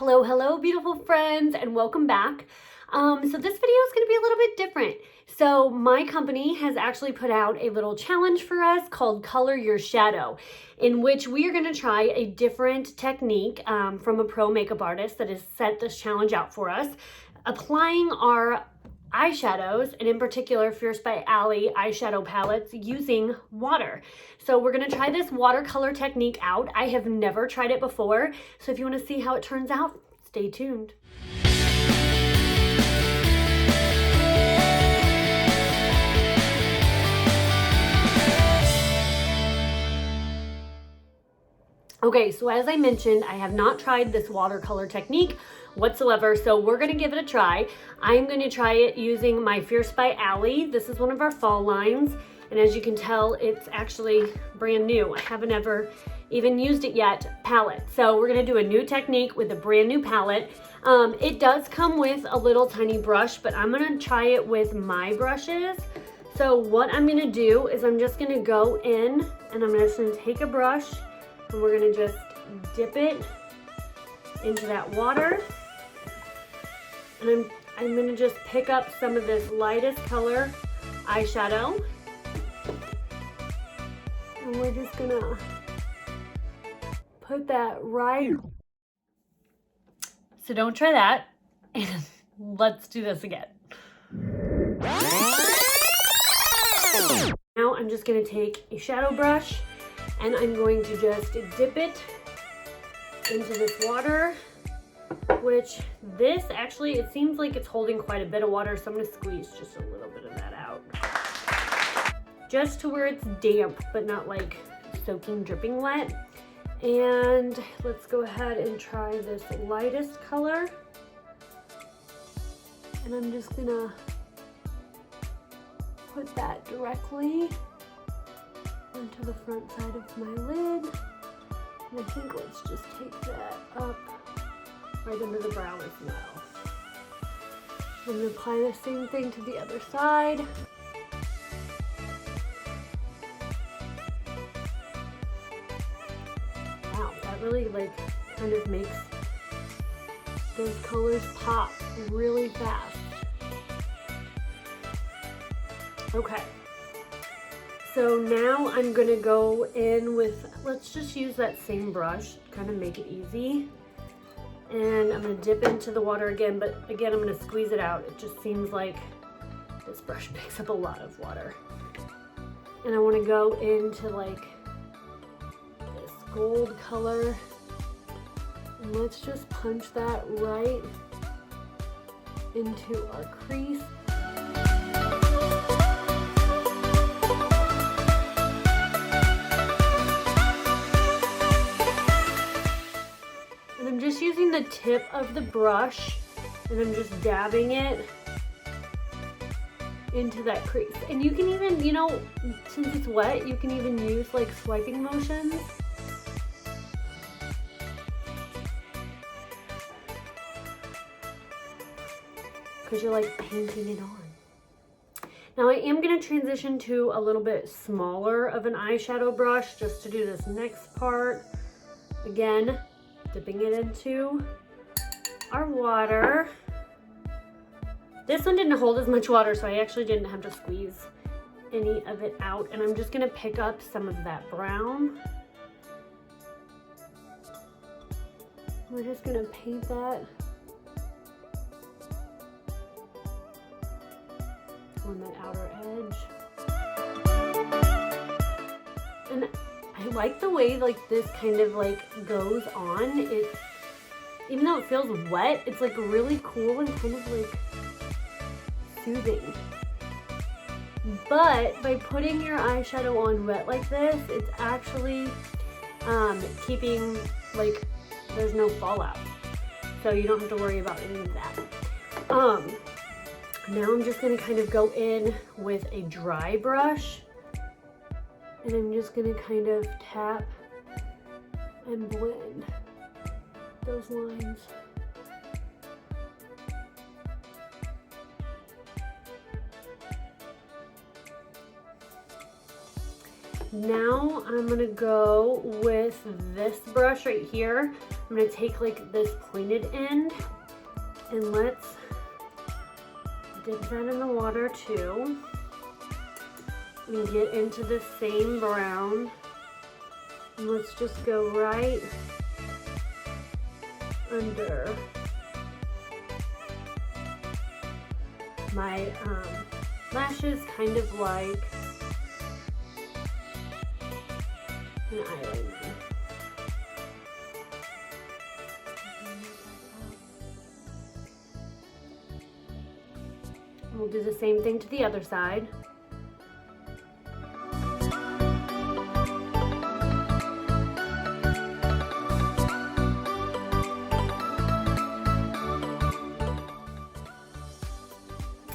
Hello, hello, beautiful friends, and welcome back. So this video is going to be a little bit different. So my company has actually put out a little challenge for us called Color Your Shadow, in which we are going to try a different technique from a pro makeup artist that has set this challenge out for us, applying our eyeshadows, and in particular Fierce by Ali eyeshadow palettes using water. So we're going to try this watercolor technique out. I have never tried it before, so if you want to see how it turns out, stay tuned. Okay, so as I mentioned, I have not tried this watercolor technique whatsoever, so we're gonna give it a try. I'm gonna try it using my Fierce by Ali. This is one of our fall lines, and as you can tell, it's actually brand new. I haven't ever even used it yet, palette. So we're gonna do a new technique with a brand new palette. It does come with a little tiny brush, but I'm gonna try it with my brushes. So what I'm gonna do is I'm just gonna go in, and I'm just gonna take a brush, and we're gonna just dip it into that water. And I'm gonna just pick up some of this lightest color eyeshadow. And we're just gonna put that right. So don't try that. And let's do this again. Now I'm just gonna take a shadow brush, and I'm going to just dip it into this water, which this actually, it seems like it's holding quite a bit of water, so I'm gonna squeeze just a little bit of that out. Just to where it's damp, but not like soaking, dripping wet. And let's go ahead and try this lightest color. And I'm just gonna put that directly onto the front side of my lid. And I think let's just take that up right under the brow as well. I'm gonna apply the same thing to the other side. Wow, that really kind of makes those colors pop really fast. Okay. So now I'm gonna go in with, let's just use that same brush, kind of make it easy. And I'm gonna dip into the water again, but again, I'm gonna squeeze it out. It just seems like this brush picks up a lot of water. And I wanna go into like this gold color. And let's just punch that right into our crease. Just using the tip of the brush, and I'm just dabbing it into that crease. And you can even, you know, since it's wet, you can even use like swiping motions. Because you're like painting it on. Now I am going to transition to a little bit smaller of an eyeshadow brush just to do this next part. Again, dipping it into our water. This one didn't hold as much water, so I actually didn't have to squeeze any of it out. And I'm just gonna pick up some of that brown. We're just gonna paint that on that outer edge. And I like the way like this kind of like goes on. It, even though it feels wet, it's like really cool and kind of like soothing. But by putting your eyeshadow on wet like this, it's actually keeping like there's no fallout. So you don't have to worry about any of that. Now I'm just gonna kind of go in with a dry brush. And I'm just gonna kind of tap and blend those lines. Now I'm gonna go with this brush right here. I'm gonna take like this pointed end and let's dip that in the water too. And get into the same brown. And let's just go right under my lashes, kind of like an eyeliner. We'll do the same thing to the other side.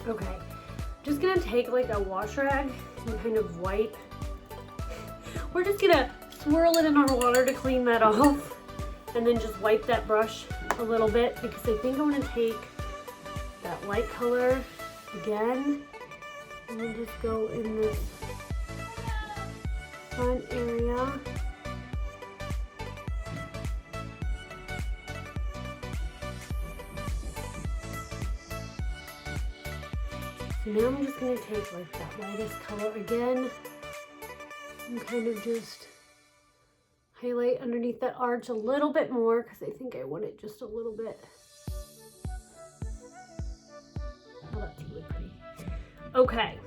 Okay, just gonna take like a wash rag and kind of wipe. We're just gonna swirl it in our water to clean that off and then just wipe that brush a little bit because I think I'm gonna take that light color again and we'll just go in this front area. So now I'm just going to take like that lightest color again and kind of just highlight underneath that arch a little bit more because I think I want it just a little bit. Oh, that's really pretty. Okay,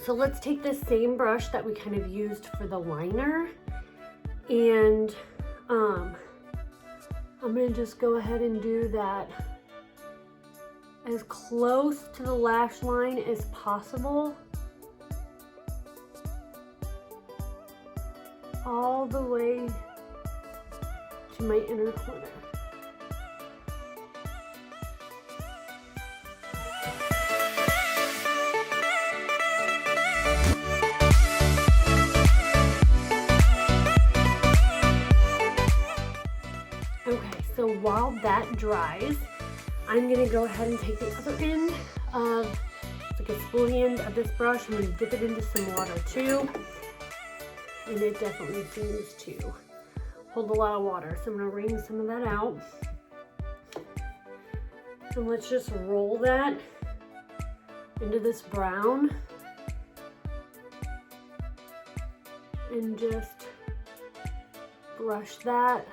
so let's take this same brush that we kind of used for the liner and I'm going to just go ahead and do that as close to the lash line as possible, all the way to my inner corner. Okay, so while that dries, I'm gonna go ahead and take the other end of, it's like a spoolie end of this brush. I'm gonna dip it into some water too. And it definitely seems to hold a lot of water. So I'm gonna wring some of that out. And let's just roll that into this brown. And just brush that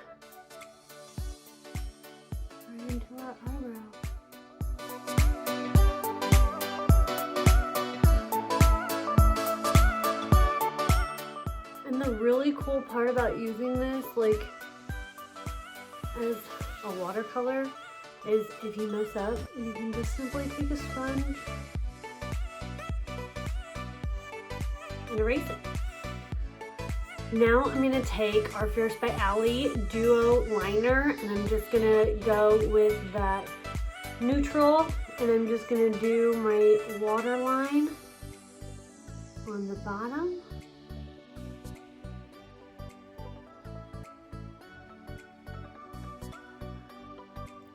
right into our eyebrow. And the really cool part about using this, like, as a watercolor, is if you mess up, you can just simply take a sponge and erase it. Now I'm going to take our Fierce by Ali Duo Liner, and I'm just going to go with that neutral, and I'm just going to do my waterline on the bottom.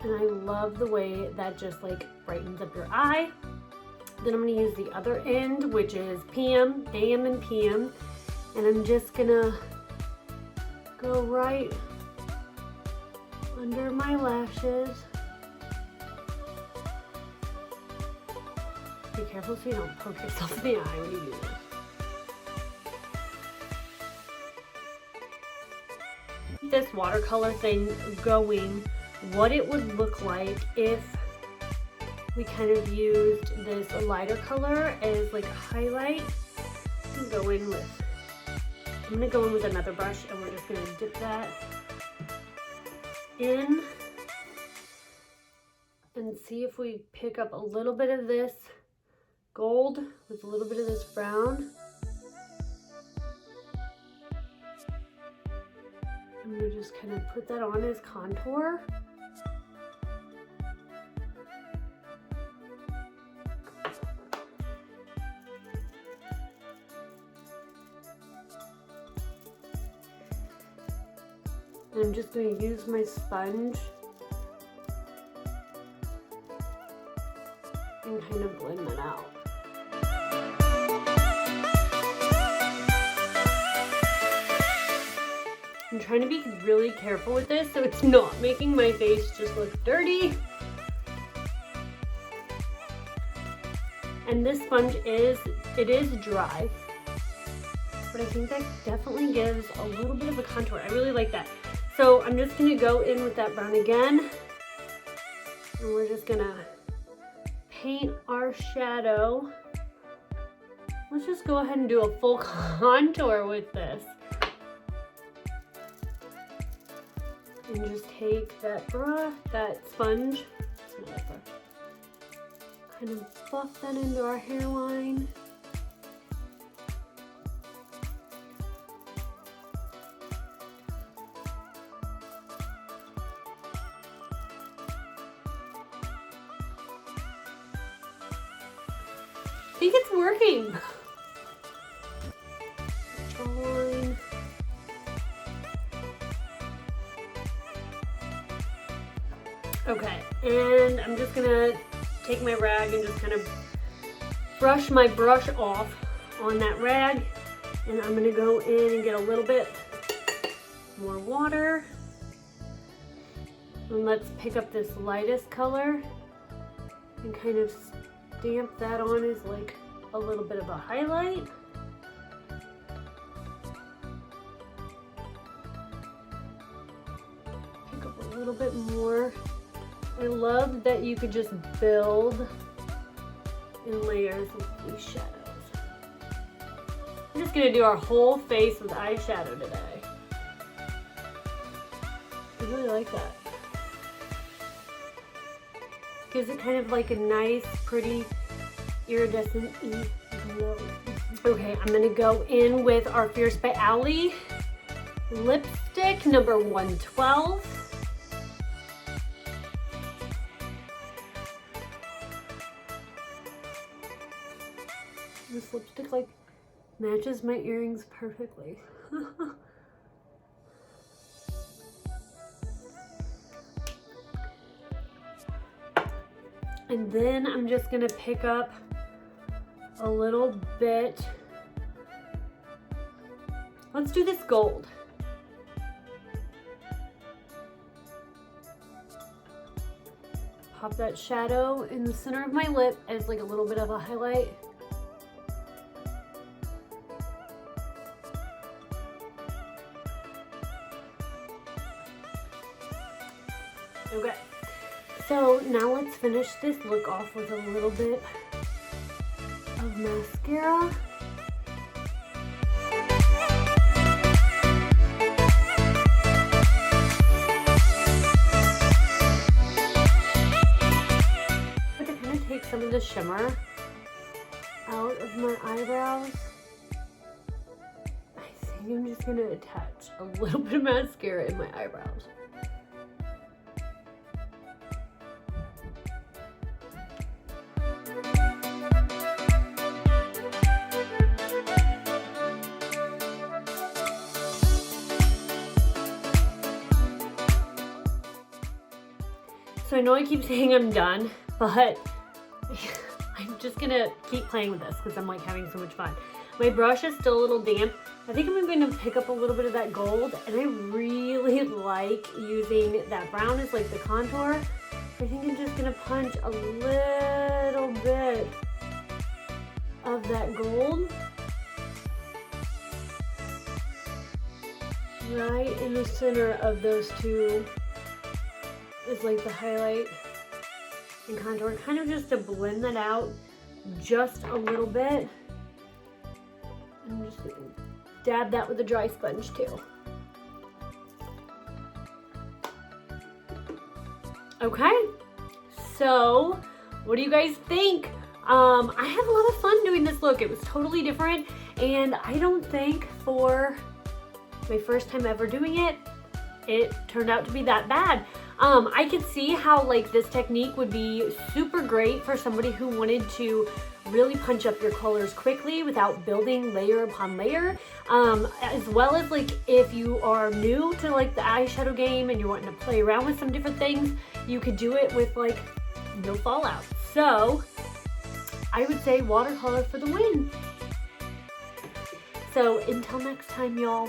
And I love the way that just like brightens up your eye. Then I'm going to use the other end, which is PM, AM and PM. And I'm just gonna go right under my lashes. Be careful so you don't poke yourself in the eye when you do this. This watercolor thing going, what it would look like if we kind of used this lighter color as like a highlight. I'm gonna go in with another brush and we're just gonna dip that in and see if we pick up a little bit of this gold with a little bit of this brown. And we just kind of put that on as contour. And I'm just going to use my sponge and kind of blend that out. trying to be really careful with this so it's not making my face just look dirty. And this sponge is dry, but I think that definitely gives a little bit of a contour. I really like that. So I'm just gonna go in with that brown again, and we're just gonna paint our shadow. Let's just go ahead and do a full contour with this. And just take that sponge, kind of buff that into our hairline. I think it's working. Jawline. Okay, and I'm just gonna take my rag and just kind of brush my brush off on that rag, and I'm gonna go in and get a little bit more water. And let's pick up this lightest color and kind of stamp that on as like a little bit of a highlight. Pick up a little bit more. I love that you could just build in layers with these shadows. I'm just gonna do our whole face with eyeshadow today. I really like that. Gives it kind of like a nice, pretty, iridescent-y glow. Okay, I'm gonna go in with our Fierce by Ali lipstick, number 112. This lipstick like matches my earrings perfectly. And then I'm just gonna pick up a little bit. Let's do this gold. Pop that shadow in the center of my lip as like a little bit of a highlight. Okay, so now let's finish this look off with a little bit of mascara. I'm going to kind of take some of the shimmer out of my eyebrows. I think I'm just going to attach a little bit of mascara in my eyebrows. So I know I keep saying I'm done, but I'm just gonna keep playing with this because I'm like having so much fun. My brush is still a little damp. I think I'm going to pick up a little bit of that gold, and I really like using that brown as like the contour. I think I'm just gonna punch a little bit of that gold right in the center of those two. Is like the highlight and contour, kind of just to blend that out just a little bit. I'm just gonna dab that with a dry sponge too. Okay, so what do you guys think? I had a lot of fun doing this look. It was totally different, and I don't think for my first time ever doing it, it turned out to be that bad. I could see how like this technique would be super great for somebody who wanted to really punch up your colors quickly without building layer upon layer, as well as like if you are new to like the eyeshadow game and you're wanting to play around with some different things, you could do it with like no fallout. So I would say watercolor for the win. So until next time, y'all.